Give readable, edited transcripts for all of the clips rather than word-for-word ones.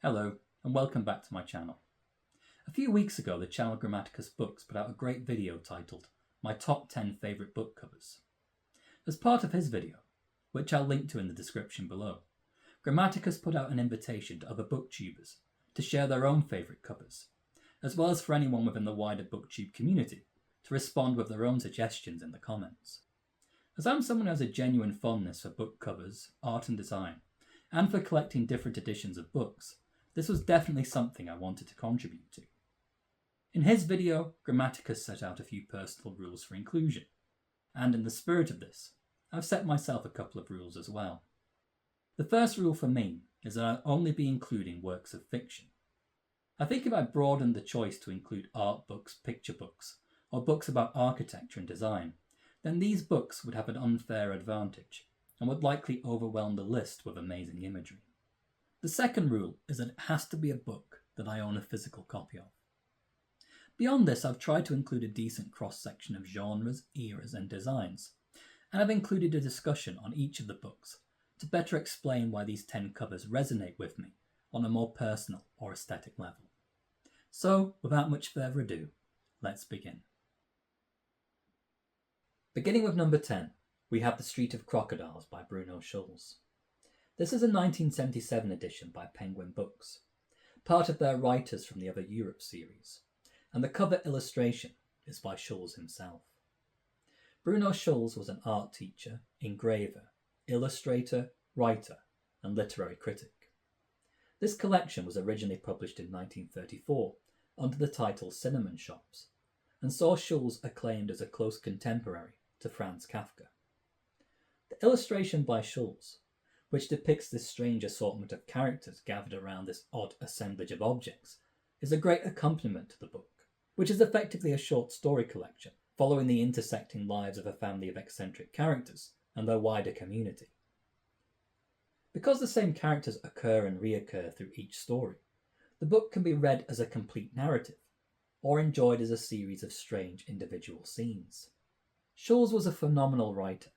Hello, and welcome back to my channel. A few weeks ago, the channel Grammaticus Books put out a great video titled My Top 10 Favourite Book Covers. As part of his video, which I'll link to in the description below, Grammaticus put out an invitation to other booktubers to share their own favourite covers, as well as for anyone within the wider booktube community to respond with their own suggestions in the comments. As I'm someone who has a genuine fondness for book covers, art and design, and for collecting different editions of books, this was definitely something I wanted to contribute to. In his video, Grammaticus set out a few personal rules for inclusion, and in the spirit of this, I've set myself a couple of rules as well. The first rule for me is that I'll only be including works of fiction. I think if I broadened the choice to include art books, picture books, or books about architecture and design, then these books would have an unfair advantage and would likely overwhelm the list with amazing imagery. The second rule is that it has to be a book that I own a physical copy of. Beyond this, I've tried to include a decent cross-section of genres, eras and designs, and I've included a discussion on each of the books to better explain why these 10 covers resonate with me on a more personal or aesthetic level. So, without much further ado, let's begin. Beginning with number 10, we have The Street of Crocodiles by Bruno Schulz. This is a 1977 edition by Penguin Books, part of their Writers from the Other Europe series, and the cover illustration is by Schulz himself. Bruno Schulz was an art teacher, engraver, illustrator, writer, and literary critic. This collection was originally published in 1934 under the title Cinnamon Shops, and saw Schulz acclaimed as a close contemporary to Franz Kafka. The illustration by Schulz, which depicts this strange assortment of characters gathered around this odd assemblage of objects, is a great accompaniment to the book, which is effectively a short story collection following the intersecting lives of a family of eccentric characters and their wider community. Because the same characters occur and reoccur through each story, the book can be read as a complete narrative, or enjoyed as a series of strange individual scenes. Schulz was a phenomenal writer.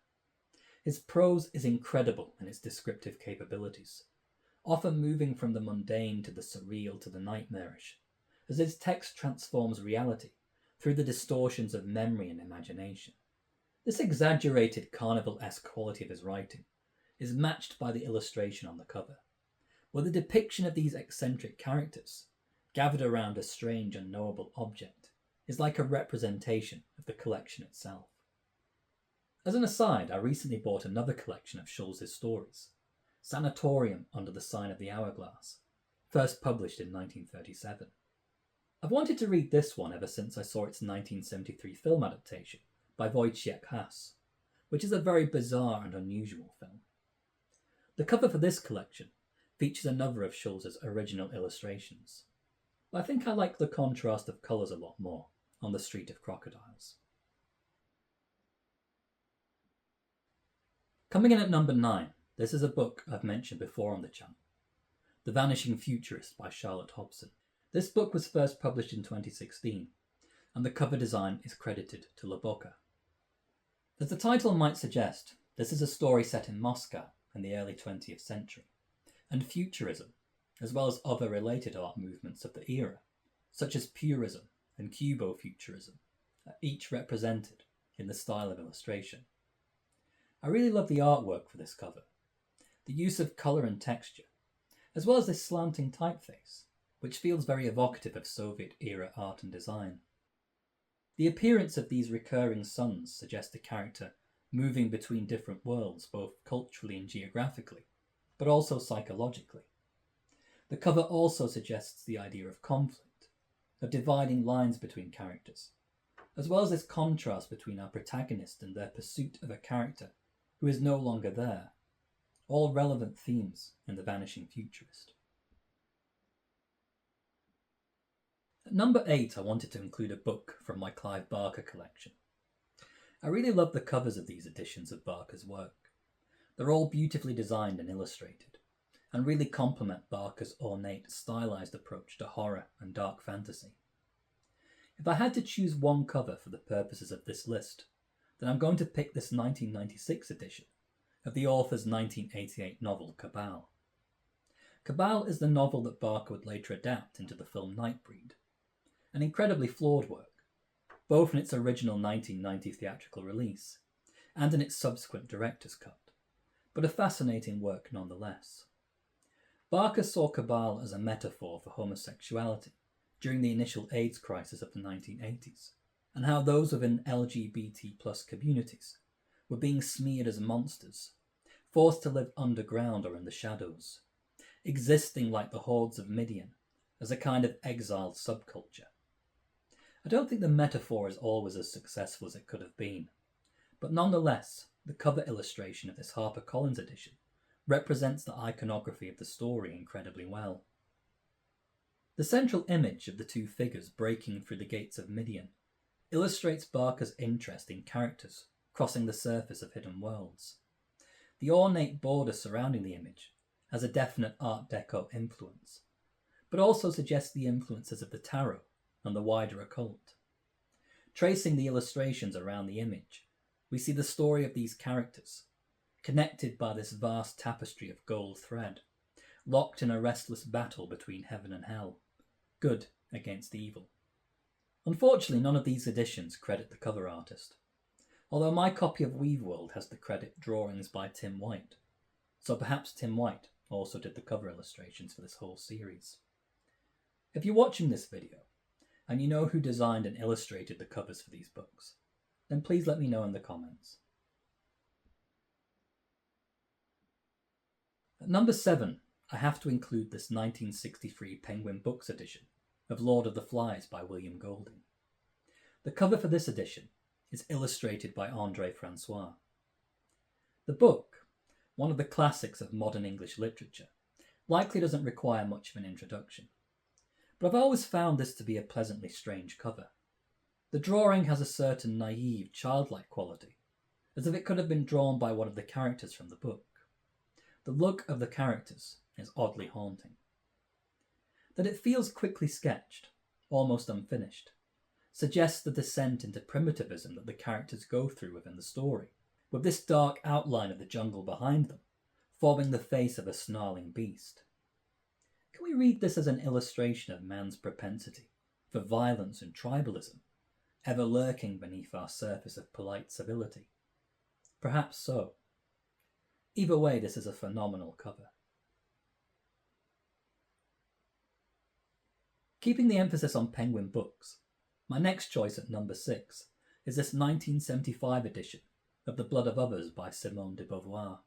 His prose is incredible in its descriptive capabilities, often moving from the mundane to the surreal to the nightmarish, as his text transforms reality through the distortions of memory and imagination. This exaggerated carnival-esque quality of his writing is matched by the illustration on the cover, where the depiction of these eccentric characters, gathered around a strange unknowable object, is like a representation of the collection itself. As an aside, I recently bought another collection of Schulz's stories, Sanatorium Under the Sign of the Hourglass, first published in 1937. I've wanted to read this one ever since I saw its 1973 film adaptation by Wojciech Has, which is a very bizarre and unusual film. The cover for this collection features another of Schulz's original illustrations, but I think I like the contrast of colours a lot more on The Street of Crocodiles. Coming in at number 9, this is a book I've mentioned before on the channel, The Vanishing Futurist by Charlotte Hobson. This book was first published in 2016, and the cover design is credited to Loboka. As the title might suggest, this is a story set in Moscow in the early 20th century, and futurism, as well as other related art movements of the era, such as Purism and Cubo-Futurism, are each represented in the style of illustration. I really love the artwork for this cover, the use of colour and texture, as well as this slanting typeface, which feels very evocative of Soviet-era art and design. The appearance of these recurring suns suggests a character moving between different worlds, both culturally and geographically, but also psychologically. The cover also suggests the idea of conflict, of dividing lines between characters, as well as this contrast between our protagonist and their pursuit of a character who is no longer there, all relevant themes in The Vanishing Futurist. At number 8, I wanted to include a book from my Clive Barker collection. I really love the covers of these editions of Barker's work. They're all beautifully designed and illustrated, and really complement Barker's ornate, stylized approach to horror and dark fantasy. If I had to choose one cover for the purposes of this list, then I'm going to pick this 1996 edition of the author's 1988 novel Cabal. Cabal is the novel that Barker would later adapt into the film Nightbreed, an incredibly flawed work, both in its original 1990 theatrical release and in its subsequent director's cut, but a fascinating work nonetheless. Barker saw Cabal as a metaphor for homosexuality during the initial AIDS crisis of the 1980s, and how those within LGBT plus communities were being smeared as monsters, forced to live underground or in the shadows, existing like the hordes of Midian as a kind of exiled subculture. I don't think the metaphor is always as successful as it could have been, but nonetheless, the cover illustration of this HarperCollins edition represents the iconography of the story incredibly well. The central image of the two figures breaking through the gates of Midian illustrates Barker's interest in characters crossing the surface of hidden worlds. The ornate border surrounding the image has a definite Art Deco influence, but also suggests the influences of the tarot and the wider occult. Tracing the illustrations around the image, we see the story of these characters, connected by this vast tapestry of gold thread, locked in a restless battle between heaven and hell, good against evil. Unfortunately, none of these editions credit the cover artist, although my copy of Weaveworld has the credit drawings by Tim White, so perhaps Tim White also did the cover illustrations for this whole series. If you're watching this video, and you know who designed and illustrated the covers for these books, then please let me know in the comments. At number 7, I have to include this 1963 Penguin Books edition of Lord of the Flies by William Golding. The cover for this edition is illustrated by André Francois. The book, one of the classics of modern English literature, likely doesn't require much of an introduction, but I've always found this to be a pleasantly strange cover. The drawing has a certain naive, childlike quality, as if it could have been drawn by one of the characters from the book. The look of the characters is oddly haunting. That it feels quickly sketched, almost unfinished, suggests the descent into primitivism that the characters go through within the story, with this dark outline of the jungle behind them, forming the face of a snarling beast. Can we read this as an illustration of man's propensity for violence and tribalism, ever lurking beneath our surface of polite civility? Perhaps so. Either way, this is a phenomenal cover. Keeping the emphasis on Penguin Books, my next choice at number 6 is this 1975 edition of The Blood of Others by Simone de Beauvoir.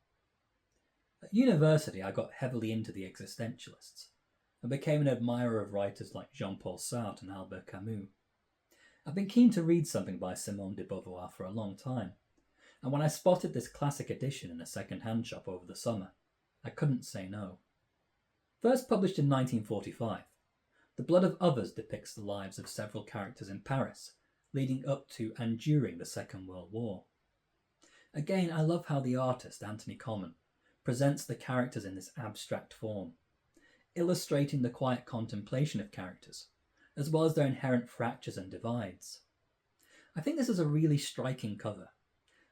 At university, I got heavily into the existentialists and became an admirer of writers like Jean-Paul Sartre and Albert Camus. I've been keen to read something by Simone de Beauvoir for a long time, and when I spotted this classic edition in a second-hand shop over the summer, I couldn't say no. First published in 1945, The Blood of Others depicts the lives of several characters in Paris, leading up to and during the Second World War. Again, I love how the artist, Anthony Common, presents the characters in this abstract form, illustrating the quiet contemplation of characters, as well as their inherent fractures and divides. I think this is a really striking cover,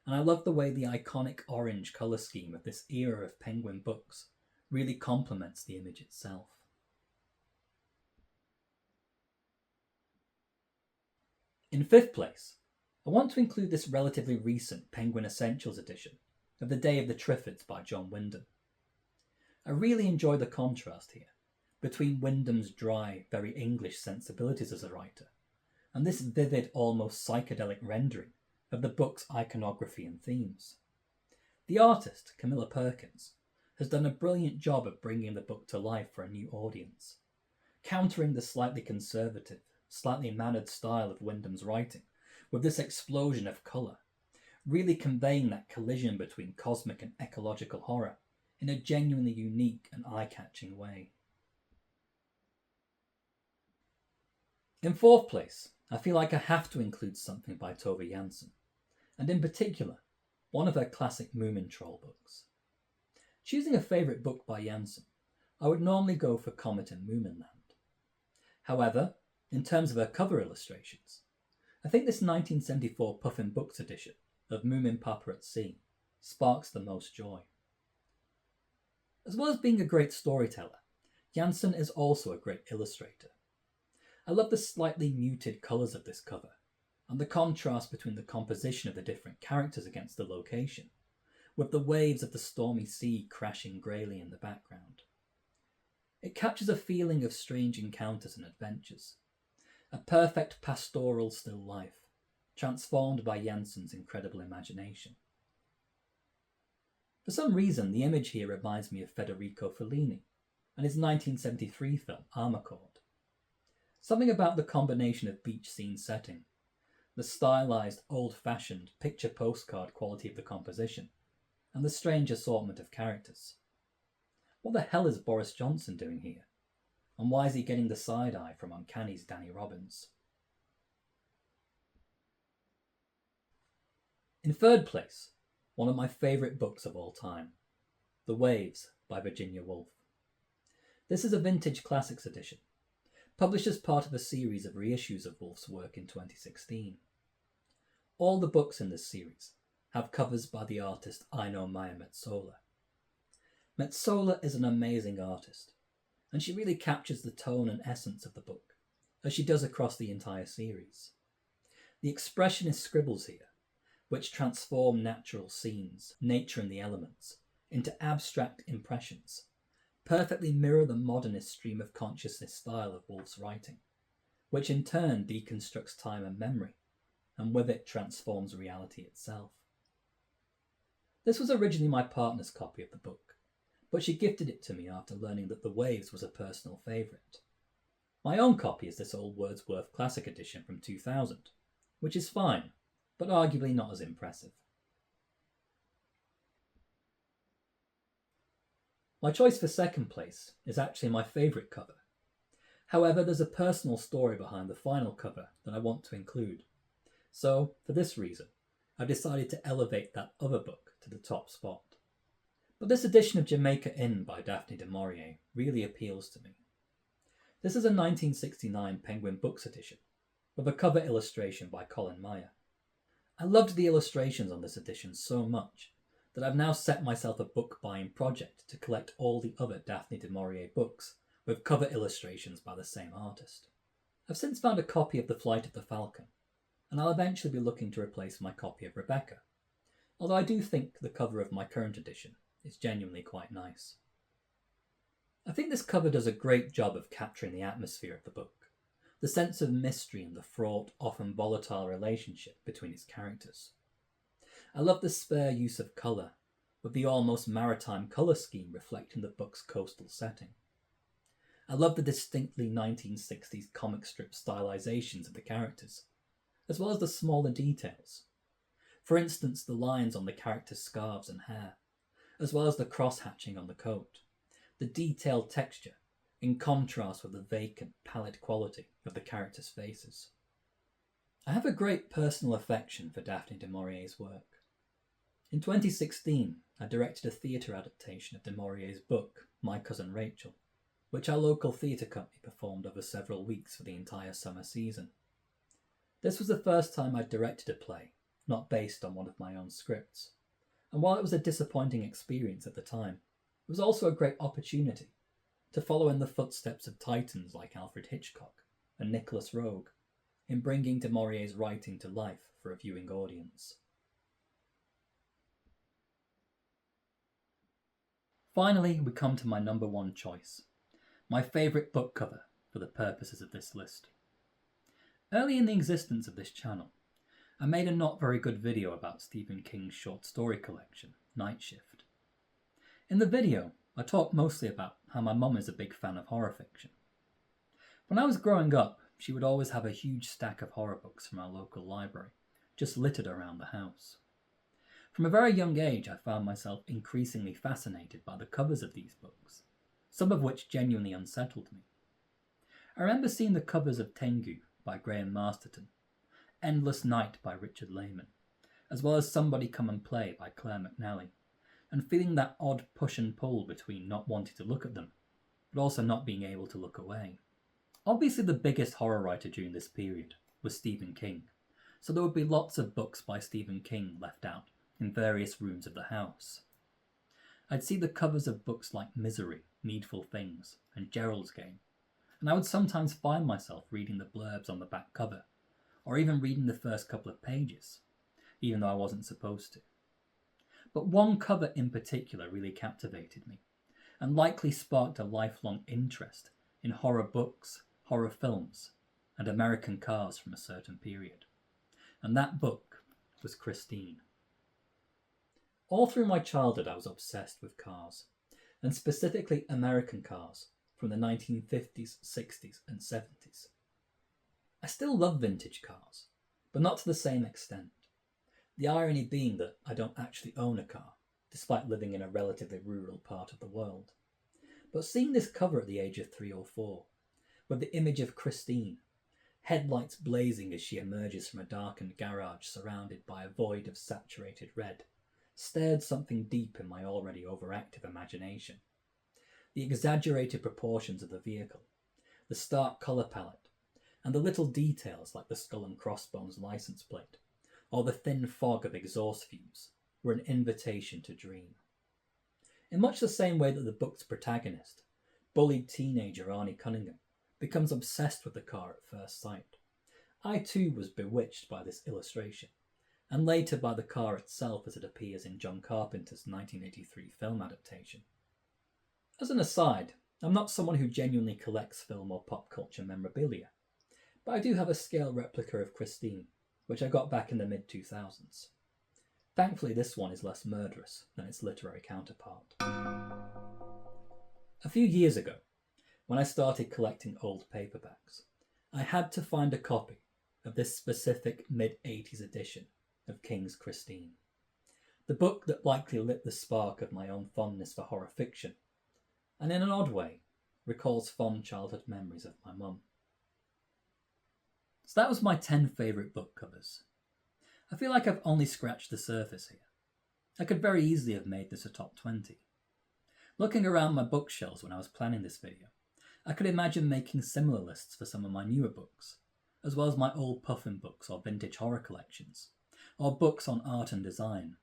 and I love the way the iconic orange colour scheme of this era of Penguin Books really complements the image itself. In 5th place, I want to include this relatively recent Penguin Essentials edition of The Day of the Triffids by John Wyndham. I really enjoy the contrast here between Wyndham's dry, very English sensibilities as a writer and this vivid, almost psychedelic rendering of the book's iconography and themes. The artist, Camilla Perkins, has done a brilliant job of bringing the book to life for a new audience, countering the slightly conservative, slightly mannered style of Wyndham's writing with this explosion of colour, really conveying that collision between cosmic and ecological horror in a genuinely unique and eye-catching way. In 4th place, I feel like I have to include something by Tove Jansson, and in particular, one of her classic Moomin Troll books. Choosing a favourite book by Jansson, I would normally go for Comet in Moominland. However, in terms of her cover illustrations, I think this 1974 Puffin Books edition of Moomin Papa at Sea sparks the most joy. As well as being a great storyteller, Janssen is also a great illustrator. I love the slightly muted colours of this cover, and the contrast between the composition of the different characters against the location, with the waves of the stormy sea crashing greyly in the background. It captures a feeling of strange encounters and adventures, a perfect pastoral still life, transformed by Janssen's incredible imagination. For some reason, the image here reminds me of Federico Fellini and his 1973 film Armacord. Something about the combination of beach scene setting, the stylized, old-fashioned picture postcard quality of the composition, and the strange assortment of characters. What the hell is Boris Johnson doing here? And why is he getting the side-eye from Uncanny's Danny Robbins? In third place, one of my favourite books of all time, The Waves by Virginia Woolf. This is a vintage classics edition, published as part of a series of reissues of Woolf's work in 2016. All the books in this series have covers by the artist Aino-Maija. Metsola is an amazing artist, and she really captures the tone and essence of the book, as she does across the entire series. The expressionist scribbles here, which transform natural scenes, nature and the elements, into abstract impressions, perfectly mirror the modernist stream of consciousness style of Woolf's writing, which in turn deconstructs time and memory, and with it transforms reality itself. This was originally my partner's copy of the book, but she gifted it to me after learning that The Waves was a personal favourite. My own copy is this old Wordsworth Classic edition from 2000, which is fine, but arguably not as impressive. My choice for second place is actually my favourite cover. However, there's a personal story behind the final cover that I want to include. So, for this reason, I've decided to elevate that other book to the top spot. But this edition of Jamaica Inn by Daphne du Maurier really appeals to me. This is a 1969 Penguin Books edition, with a cover illustration by Colin Meyer. I loved the illustrations on this edition so much that I've now set myself a book buying project to collect all the other Daphne du Maurier books with cover illustrations by the same artist. I've since found a copy of The Flight of the Falcon, and I'll eventually be looking to replace my copy of Rebecca, although I do think the cover of my current edition is genuinely quite nice. I think this cover does a great job of capturing the atmosphere of the book, the sense of mystery and the fraught, often volatile relationship between its characters. I love the spare use of colour, with the almost maritime colour scheme reflecting the book's coastal setting. I love the distinctly 1960s comic strip stylizations of the characters, as well as the smaller details. For instance, the lines on the characters' scarves and hair, as well as the cross-hatching on the coat, the detailed texture, in contrast with the vacant, pallid quality of the characters' faces. I have a great personal affection for Daphne du Maurier's work. In 2016, I directed a theatre adaptation of du Maurier's book, My Cousin Rachel, which our local theatre company performed over several weeks for the entire summer season. This was the first time I'd directed a play, not based on one of my own scripts, and while it was a disappointing experience at the time, it was also a great opportunity to follow in the footsteps of titans like Alfred Hitchcock and Nicholas Roeg in bringing du Maurier's writing to life for a viewing audience. Finally, we come to my number one choice, my favourite book cover for the purposes of this list. Early in the existence of this channel, I made a not very good video about Stephen King's short story collection, Night Shift. In the video, I talked mostly about how my mum is a big fan of horror fiction. When I was growing up, she would always have a huge stack of horror books from our local library, just littered around the house. From a very young age, I found myself increasingly fascinated by the covers of these books, some of which genuinely unsettled me. I remember seeing the covers of Tengu by Graham Masterton, Endless Night by Richard Lehman, as well as Somebody Come and Play by Claire McNally, and feeling that odd push and pull between not wanting to look at them, but also not being able to look away. Obviously the biggest horror writer during this period was Stephen King, so there would be lots of books by Stephen King left out in various rooms of the house. I'd see the covers of books like Misery, Needful Things, and Gerald's Game, and I would sometimes find myself reading the blurbs on the back cover, or even reading the first couple of pages, even though I wasn't supposed to. But one cover in particular really captivated me, and likely sparked a lifelong interest in horror books, horror films, and American cars from a certain period. And that book was Christine. All through my childhood I was obsessed with cars, and specifically American cars from the 1950s, 60s and 70s. I still love vintage cars, but not to the same extent. The irony being that I don't actually own a car, despite living in a relatively rural part of the world. But seeing this cover at the age of 3 or 4, with the image of Christine, headlights blazing as she emerges from a darkened garage surrounded by a void of saturated red, stirred something deep in my already overactive imagination. The exaggerated proportions of the vehicle, the stark colour palette, and the little details like the skull and crossbones license plate, or the thin fog of exhaust fumes, were an invitation to dream. In much the same way that the book's protagonist, bullied teenager Arnie Cunningham, becomes obsessed with the car at first sight, I too was bewitched by this illustration, and later by the car itself as it appears in John Carpenter's 1983 film adaptation. As an aside, I'm not someone who genuinely collects film or pop culture memorabilia, but I do have a scale replica of Christine, which I got back in the mid-2000s. Thankfully this one is less murderous than its literary counterpart. A few years ago, when I started collecting old paperbacks, I had to find a copy of this specific mid-80s edition of King's Christine, the book that likely lit the spark of my own fondness for horror fiction, and in an odd way, recalls fond childhood memories of my mum. So that was my 10 favourite book covers. I feel like I've only scratched the surface here. I could very easily have made this a top 20. Looking around my bookshelves when I was planning this video, I could imagine making similar lists for some of my newer books, as well as my old Puffin books or vintage horror collections, or books on art and design.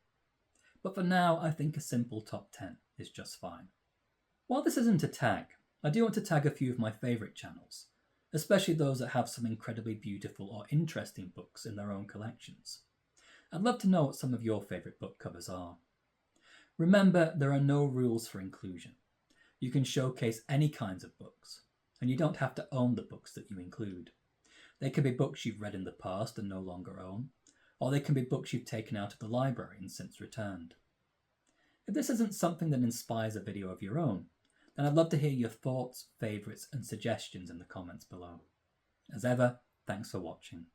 But for now, I think a simple top 10 is just fine. While this isn't a tag, I do want to tag a few of my favourite channels, especially those that have some incredibly beautiful or interesting books in their own collections. I'd love to know what some of your favourite book covers are. Remember, there are no rules for inclusion. You can showcase any kinds of books, and you don't have to own the books that you include. They can be books you've read in the past and no longer own, or they can be books you've taken out of the library and since returned. If this isn't something that inspires a video of your own, then I'd love to hear your thoughts, favourites and suggestions in the comments below. As ever, thanks for watching.